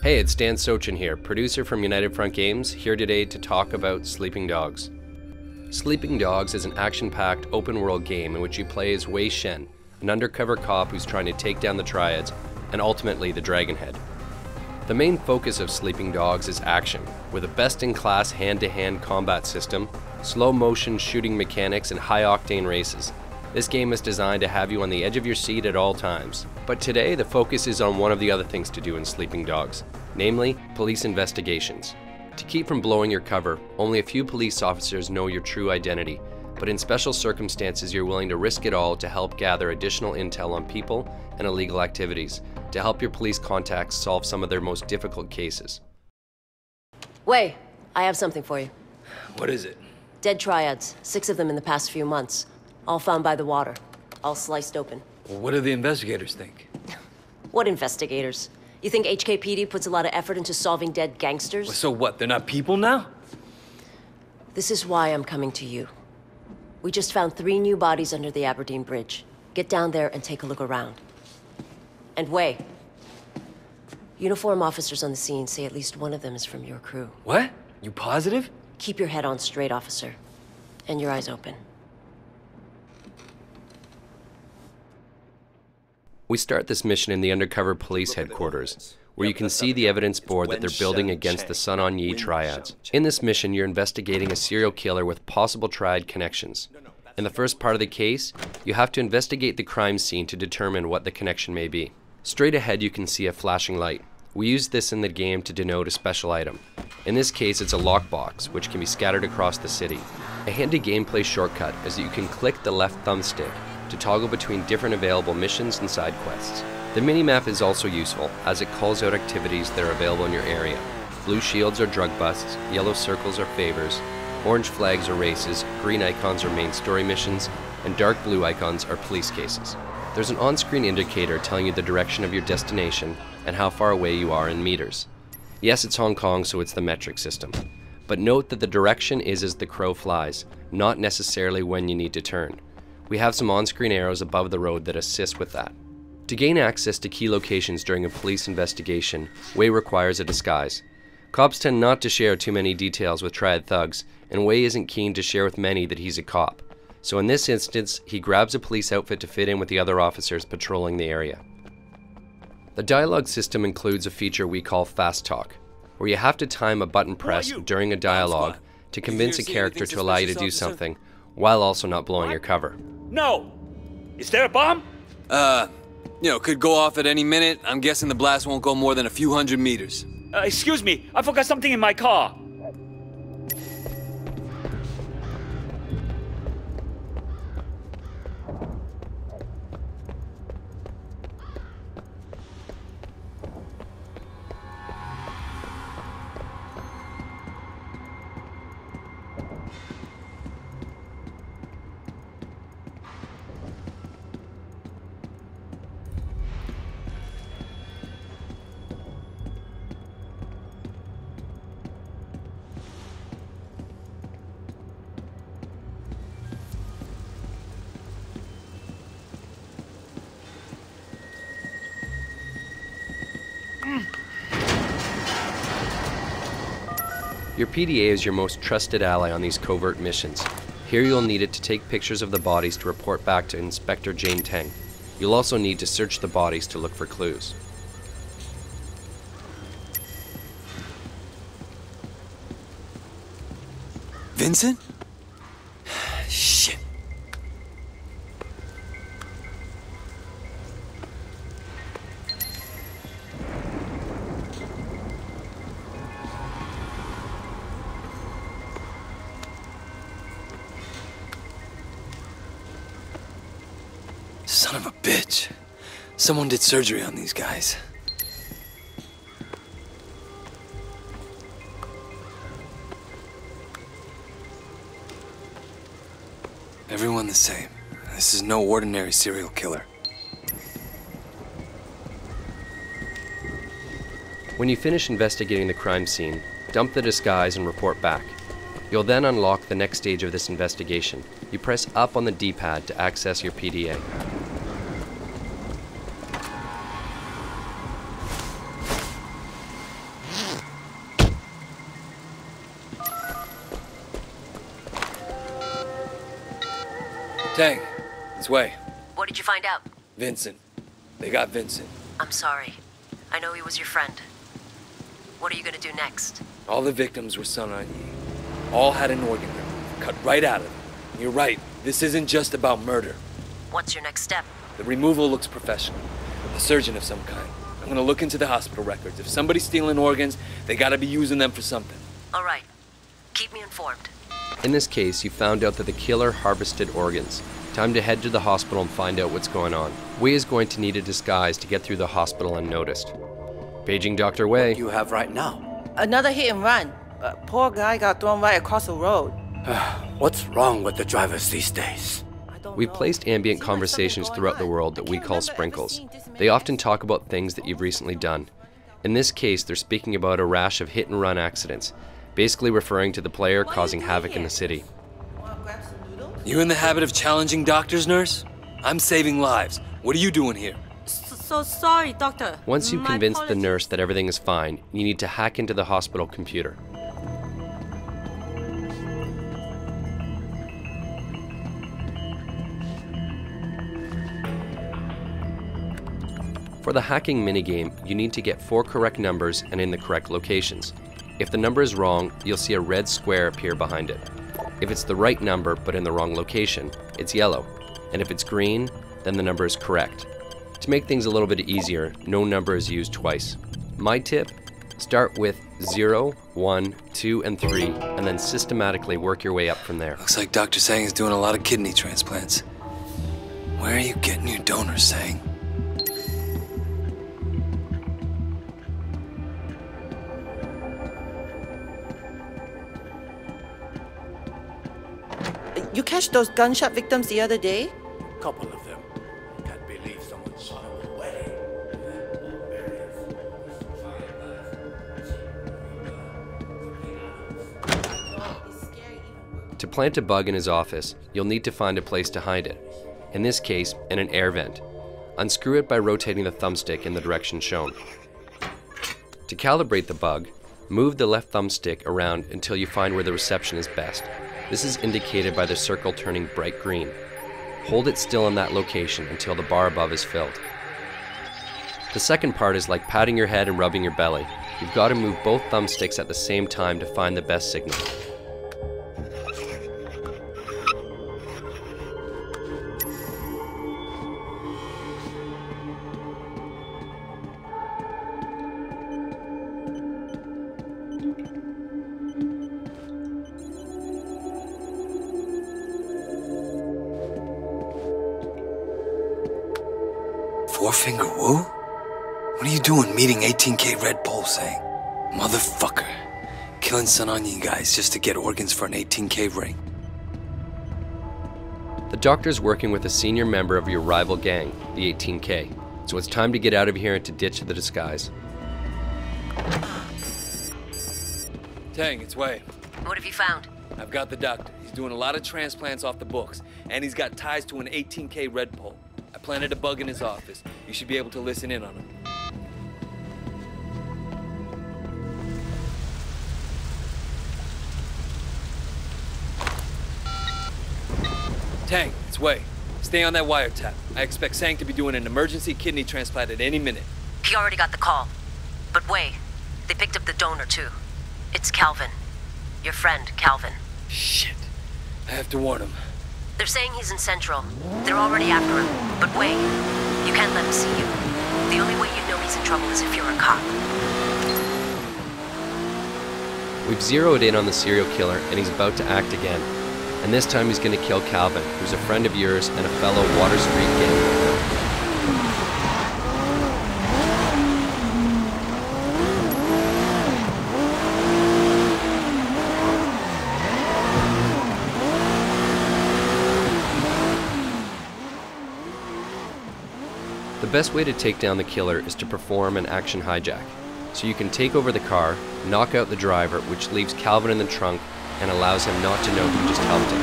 Hey, it's Dan Sochin here, producer from United Front Games, here today to talk about Sleeping Dogs. Sleeping Dogs is an action-packed open-world game in which you play as Wei Shen, an undercover cop who's trying to take down the Triads and ultimately the Dragonhead. The main focus of Sleeping Dogs is action, with a best-in-class hand-to-hand combat system, slow-motion shooting mechanics, and high-octane races. This game is designed to have you on the edge of your seat at all times. But today, the focus is on one of the other things to do in Sleeping Dogs, namely police investigations. To keep from blowing your cover, only a few police officers know your true identity, but in special circumstances you're willing to risk it all to help gather additional intel on people and illegal activities, to help your police contacts solve some of their most difficult cases. Wei, I have something for you. What is it? Dead Triads, 6 of them in the past few months. All found by the water, all sliced open. Well, what do the investigators think? What investigators? You think HKPD puts a lot of effort into solving dead gangsters? Well, so what, they're not people now? This is why I'm coming to you. We just found 3 new bodies under the Aberdeen Bridge. Get down there and take a look around. And Wei, uniform officers on the scene say at least one of them is from your crew. What? You positive? Keep your head on straight, officer. And your eyes open. We start this mission in the undercover police headquarters, where you can see the evidence board that they're building against the Sun On Yee Triads. In this mission, you're investigating a serial killer with possible Triad connections. In the first part of the case, you have to investigate the crime scene to determine what the connection may be. Straight ahead, you can see a flashing light. We use this in the game to denote a special item. In this case, it's a lockbox, which can be scattered across the city. A handy gameplay shortcut is that you can click the left thumbstick to toggle between different available missions and side quests. The minimap is also useful, as it calls out activities that are available in your area. Blue shields are drug busts, yellow circles are favors, orange flags are races, green icons are main story missions, and dark blue icons are police cases. There's an on-screen indicator telling you the direction of your destination and how far away you are in meters. Yes, it's Hong Kong, so it's the metric system. But note that the direction is as the crow flies, not necessarily when you need to turn. We have some on-screen arrows above the road that assist with that. To gain access to key locations during a police investigation, Wei requires a disguise. Cops tend not to share too many details with Triad thugs, and Wei isn't keen to share with many that he's a cop. So in this instance, he grabs a police outfit to fit in with the other officers patrolling the area. The dialogue system includes a feature we call fast talk, where you have to time a button press during a dialogue to convince a character to allow you to do something, while also not blowing your cover. No! Is there a bomb? Could go off at any minute. I'm guessing the blast won't go more than a few hundred meters. Excuse me, I forgot something in my car. Your PDA is your most trusted ally on these covert missions. Here you'll need it to take pictures of the bodies to report back to Inspector Jane Teng. You'll also need to search the bodies to look for clues. Vincent? Shit. Son of a bitch. Someone did surgery on these guys. Everyone the same. This is no ordinary serial killer. When you finish investigating the crime scene, dump the disguise and report back. You'll then unlock the next stage of this investigation. You press up on the D-pad to access your PDA. Tang, it's Wei. What did you find out? Vincent. They got Vincent. I'm sorry. I know he was your friend. What are you gonna do next? All the victims were Sun On Yee. All had an organ removed, cut right out of them. You're right, this isn't just about murder. What's your next step? The removal looks professional. A surgeon of some kind. I'm gonna look into the hospital records. If somebody's stealing organs, they gotta be using them for something. All right. Keep me informed. In this case, you found out that the killer harvested organs. Time to head to the hospital and find out what's going on. Wei is going to need a disguise to get through the hospital unnoticed. Paging Dr. Wei. What do you have right now? Another hit and run. Poor guy got thrown right across the road. What's wrong with the drivers these days? We've placed ambient conversations throughout the world that we call sprinkles. They often talk about things that you've recently done. In this case, they're speaking about a rash of hit-and-run accidents, basically referring to the player causing havoc in the city. You in the habit of challenging doctors, nurse? I'm saving lives. What are you doing here? So sorry, doctor. Once you've My convinced the apologies. nurse that everything is fine, you need to hack into the hospital computer. For the hacking minigame, you need to get 4 correct numbers and in the correct locations. If the number is wrong, you'll see a red square appear behind it. If it's the right number but in the wrong location, it's yellow. And if it's green, then the number is correct. To make things a little bit easier, no number is used twice. My tip, start with 0, 1, 2, and 3, and then systematically work your way up from there. Looks like Dr. Sang is doing a lot of kidney transplants. Where are you getting your donors, Sang? You catch those gunshot victims the other day? Couple of them. Can't believe someone shot him away. To plant a bug in his office, you'll need to find a place to hide it. In this case, in an air vent. Unscrew it by rotating the thumbstick in the direction shown. To calibrate the bug, move the left thumbstick around until you find where the reception is best. This is indicated by the circle turning bright green. Hold it still in that location until the bar above is filled. The second part is like patting your head and rubbing your belly. You've got to move both thumbsticks at the same time to find the best signal. Four-finger woo? What are you doing meeting 18K Red Pole, Sang? Motherfucker. Killing Sun On Yee guys just to get organs for an 18K ring. The doctor's working with a senior member of your rival gang, the 18K, so it's time to get out of here and to ditch the disguise. Tang, it's Wei. What have you found? I've got the doctor. He's doing a lot of transplants off the books, and he's got ties to an 18K Red Pole. I planted a bug in his office. You should be able to listen in on him. Tang, it's Wei. Stay on that wiretap. I expect Sang to be doing an emergency kidney transplant at any minute. He already got the call. But wait, they picked up the donor too. It's Calvin. Your friend, Calvin. Shit. I have to warn him. They're saying he's in Central. They're already after him. But wait, you can't let him see you. The only way you know he's in trouble is if you're a cop. We've zeroed in on the serial killer and he's about to act again. And this time he's going to kill Calvin, who's a friend of yours and a fellow Water Street gang member. The best way to take down the killer is to perform an action hijack. So you can take over the car, knock out the driver, which leaves Calvin in the trunk and allows him not to know who just helped him.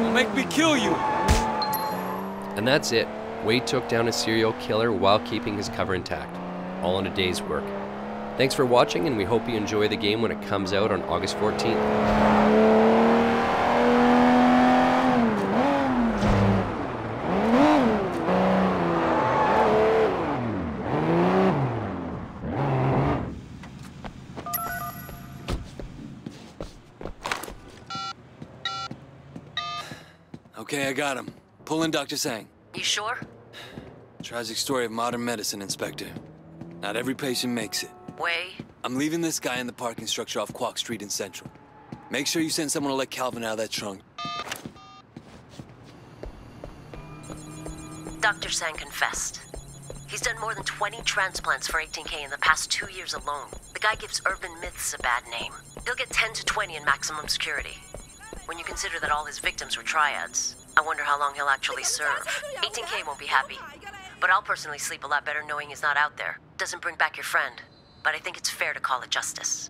Don't make me kill you! And that's it. Wei took down a serial killer while keeping his cover intact, all in a day's work. Thanks for watching, and we hope you enjoy the game when it comes out on August 14th. Okay, I got him. Pull in Dr. Sang. You sure? Tragic story of modern medicine, Inspector. Not every patient makes it. Wei? I'm leaving this guy in the parking structure off Kwok Street in Central. Make sure you send someone to let Calvin out of that trunk. Dr. Sang confessed. He's done more than 20 transplants for 18K in the past 2 years alone. The guy gives urban myths a bad name. He'll get 10 to 20 in maximum security. When you consider that all his victims were triads, I wonder how long he'll actually serve. 18K won't be happy. But I'll personally sleep a lot better knowing he's not out there. Doesn't bring back your friend. But I think it's fair to call it justice.